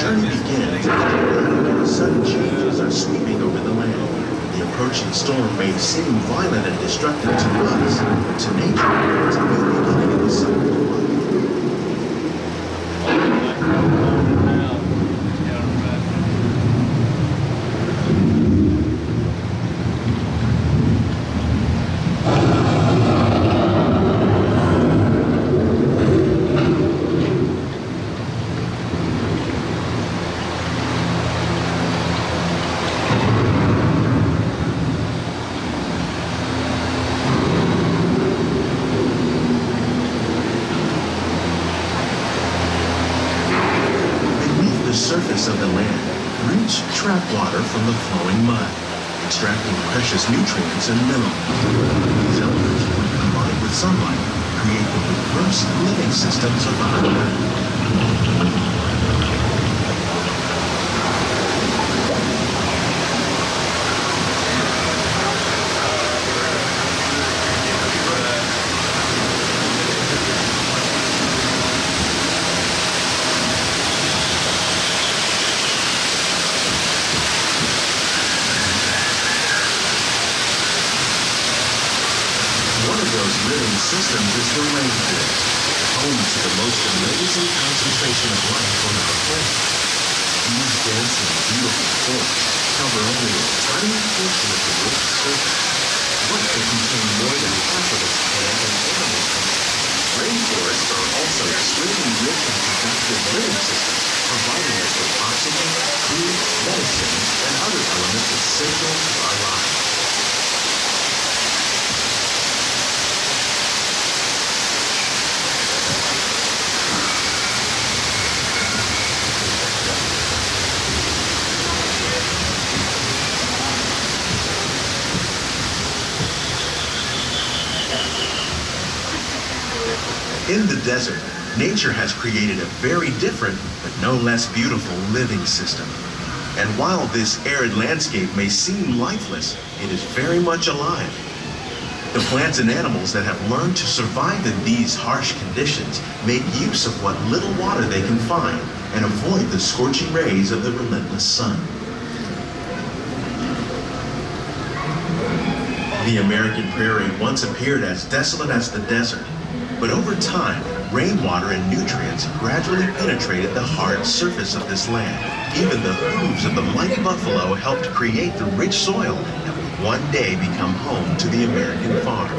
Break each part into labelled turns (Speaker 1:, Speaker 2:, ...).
Speaker 1: journey begins as sudden changes are sweeping over the land. The approaching storm may seem violent and destructive to us, but to nature, it's a new beginning of a cycle of life. Surface of the land, roots trap water from the flowing mud, extracting precious nutrients and minerals. These elements, when combined with sunlight, create the diverse living systems of our planet. Living systems is the rainforest, home to the most amazing concentration of life on our planet. These dense and beautiful forests cover only a tiny portion of the Earth's surface, but they contain more than half of its plant and animal life. Rainforests are also extremely rich in productive living systems, providing us with oxygen, food, medicines, and other elements essential to our lives. In the desert, nature has created a very different, but no less beautiful living system. And while this arid landscape may seem lifeless, it is very much alive. The plants and animals that have learned to survive in these harsh conditions make use of what little water they can find and avoid the scorching rays of the relentless sun. The American prairie once appeared as desolate as the desert. But over time, rainwater and nutrients gradually penetrated the hard surface of this land. Even the hooves of the mighty buffalo helped create the rich soil that would one day become home to the American farm.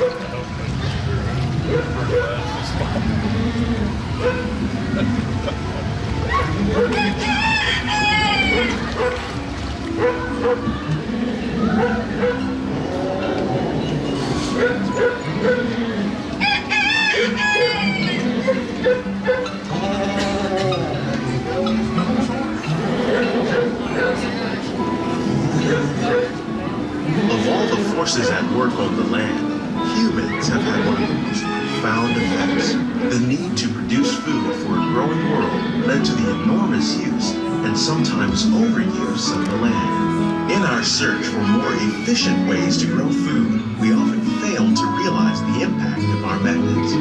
Speaker 1: Of all the forces at work on the land, humans have had one of the most profound effects. The need to produce food for a growing world led to the enormous use and sometimes overuse of the land. In our search for more efficient ways to grow food, we often fail to realize the impact of our methods.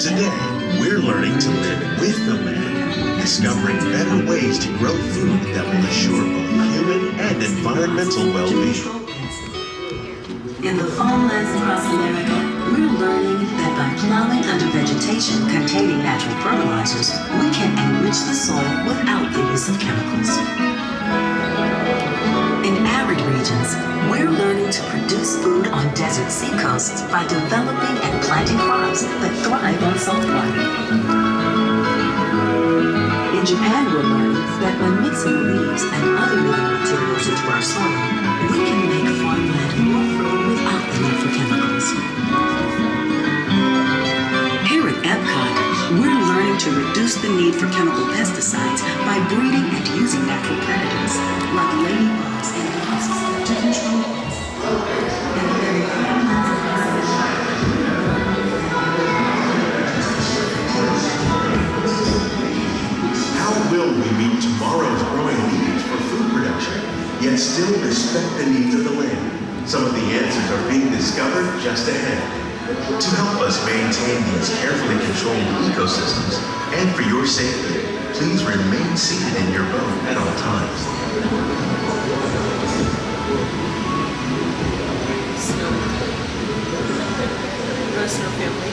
Speaker 1: Today, we're learning to live with the land, discovering better ways to grow food that will assure both human and environmental well-being.
Speaker 2: In the farmlands across America, we're learning that by plowing under vegetation containing natural fertilizers, we can enrich the soil without the use of chemicals. In arid regions, we're learning to produce food on desert seacoasts by developing and planting crops that thrive on salt water. In Japan, we're learning that by mixing leaves and other living materials into our soil, we can make farmland more fertile without the need for chemicals. Here at Epcot, we're learning to reduce the need for chemical pesticides by breeding and using natural predators, like ladybugs and wasps, to control pests.
Speaker 1: How will we meet tomorrow's growing needs for food production, yet
Speaker 3: yet still respect the needs of the land. Some of the answers are being discovered just ahead. To help us maintain these carefully controlled ecosystems, and for your safety, please remain seated in your boat at all times.
Speaker 4: Snow family.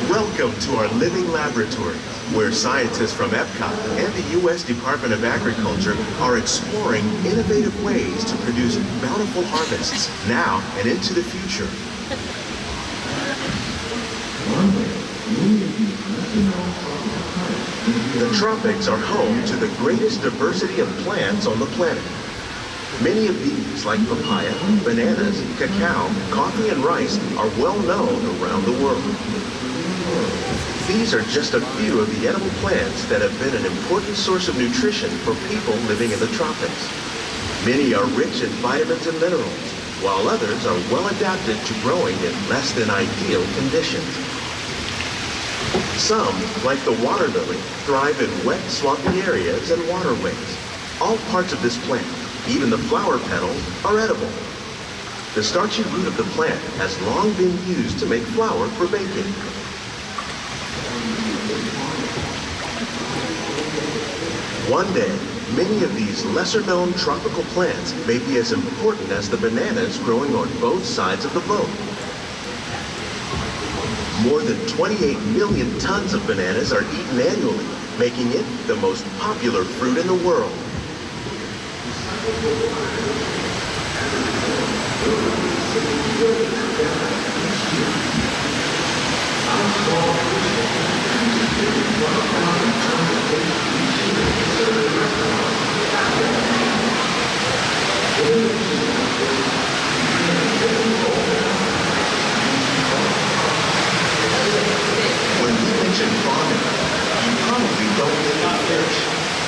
Speaker 3: Welcome to our living laboratory, where scientists from Epcot and the U.S. Department of Agriculture are exploring innovative ways to produce bountiful harvests now and into the future. The tropics are home to the greatest diversity of plants on the planet. Many of these, like papaya, bananas, cacao, coffee, and rice, are well known around the world. These are just a few of the edible plants that have been an important source of nutrition for people living in the tropics. Many are rich in vitamins and minerals, while others are well adapted to growing in less than ideal conditions. Some, like the water lily, thrive in wet, swampy areas and waterways. All parts of this plant, even the flower petals, are edible. The starchy root of the plant has long been used to make flour for baking. One day, many of these lesser-known tropical plants may be as important as the bananas growing on both sides of the boat. More than 28 million tons of bananas are eaten annually, making it the most popular fruit in the world. When we mention farming, you probably don't think of fish.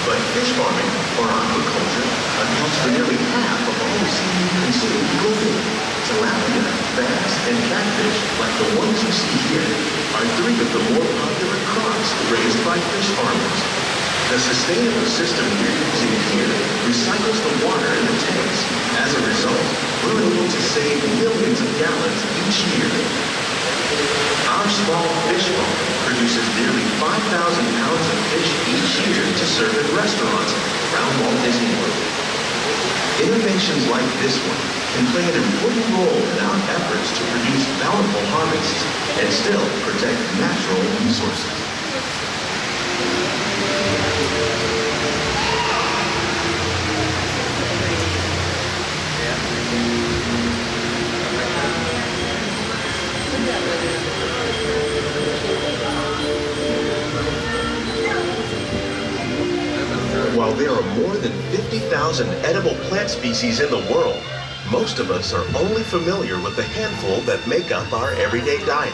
Speaker 3: But fish farming, or aquaculture, accounts for nearly half of all seafood consumed globally. Tilapia, bass, and catfish, like the ones you see here, are three of the more popular crops raised by fish farmers. The sustainable system we're using here recycles the water in the tanks. As a result, we're able to save millions of gallons each year. Our small fish farm produces nearly 5,000 pounds of fish each year to serve in restaurants around Walt Disney World. Innovations like this one can play an important role in our efforts to produce bountiful harvests and still protect natural resources. While there are more than 50,000 edible plant species in the world, most of us are only familiar with the handful that make up our everyday diet.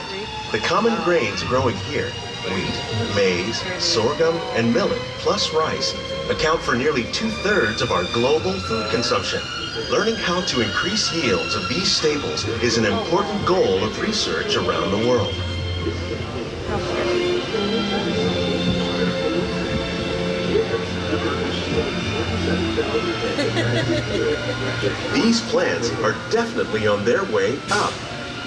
Speaker 3: The common grains growing here, wheat, maize, sorghum, and millet, plus rice, account for nearly 2/3 of our global food consumption. Learning how to increase yields of these staples is an important goal of research around the world. These plants are definitely on their way up.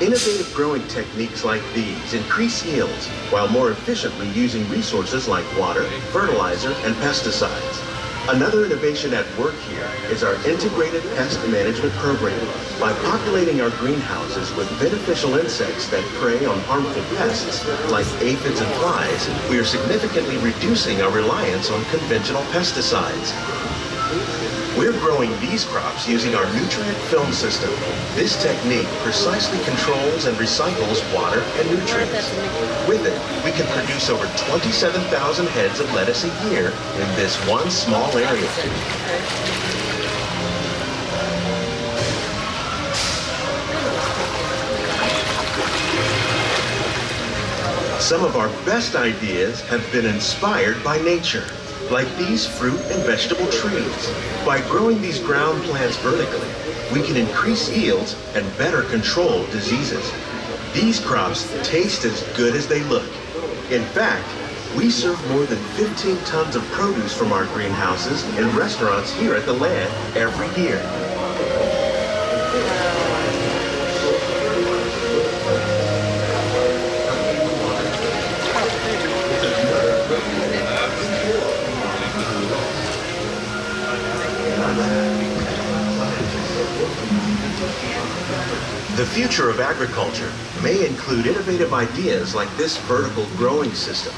Speaker 3: Innovative growing techniques like these increase yields while more efficiently using resources like water, fertilizer, and pesticides. Another innovation at work here is our integrated pest management program. By populating our greenhouses with beneficial insects that prey on harmful pests like aphids and flies, we are significantly reducing our reliance on conventional pesticides. We're growing these crops using our nutrient film system. This technique precisely controls and recycles water and nutrients. With it, we can produce over 27,000 heads of lettuce a year in this one small area. Some of our best ideas have been inspired by nature. like these fruit and vegetable trees. By growing these ground plants vertically, we can increase yields and better control diseases. These crops taste as good as they look. In fact, we serve more than 15 tons of produce from our greenhouses in restaurants here at the land every year. The future of agriculture may include innovative ideas like this vertical growing system.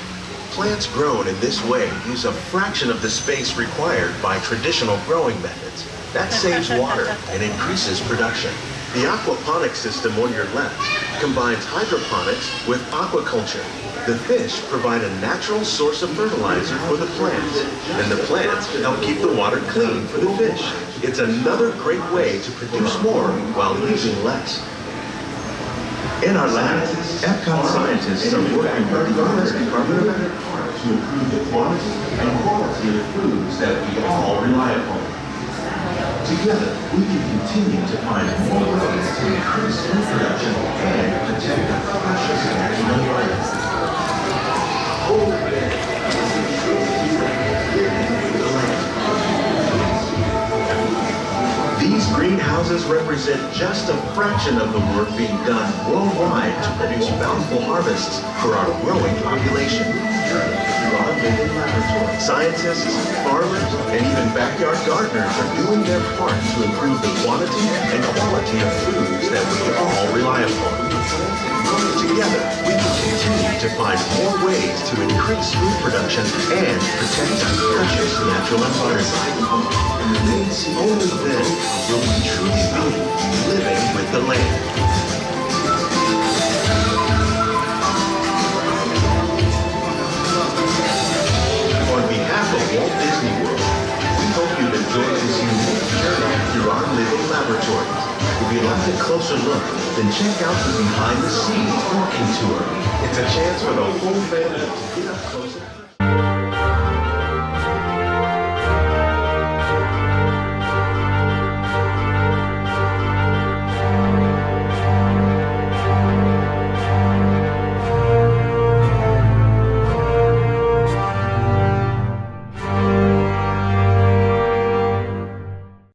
Speaker 3: Plants grown in this way use a fraction of the space required by traditional growing methods. That saves water and increases production. The aquaponics system on your left combines hydroponics with aquaculture. The fish provide a natural source of fertilizer for the plants, and the plants help keep the water clean for the fish. It's another great way to produce more while using less. In our lab, Epcot scientists are working with the U.S. Department of Agriculture to improve the quantity and quality of foods that we all rely upon. Together, we can continue to find more ways to increase food production and protect our precious natural environment. These greenhouses represent just a fraction of the work being done worldwide to produce bountiful harvests for our growing population. Scientists, farmers, and even backyard gardeners are doing their part to improve the quantity and quality of foods that we all rely upon. Together, we can continue to find more ways to increase food production and protect our precious natural environment. Only then will we truly be living with the land. On behalf of Walt Disney World, we hope you've enjoyed this unique journey through our living laboratories. If you'd like a closer look, then check out the behind-the-scenes walking tour. It's a chance for the whole family to get up close.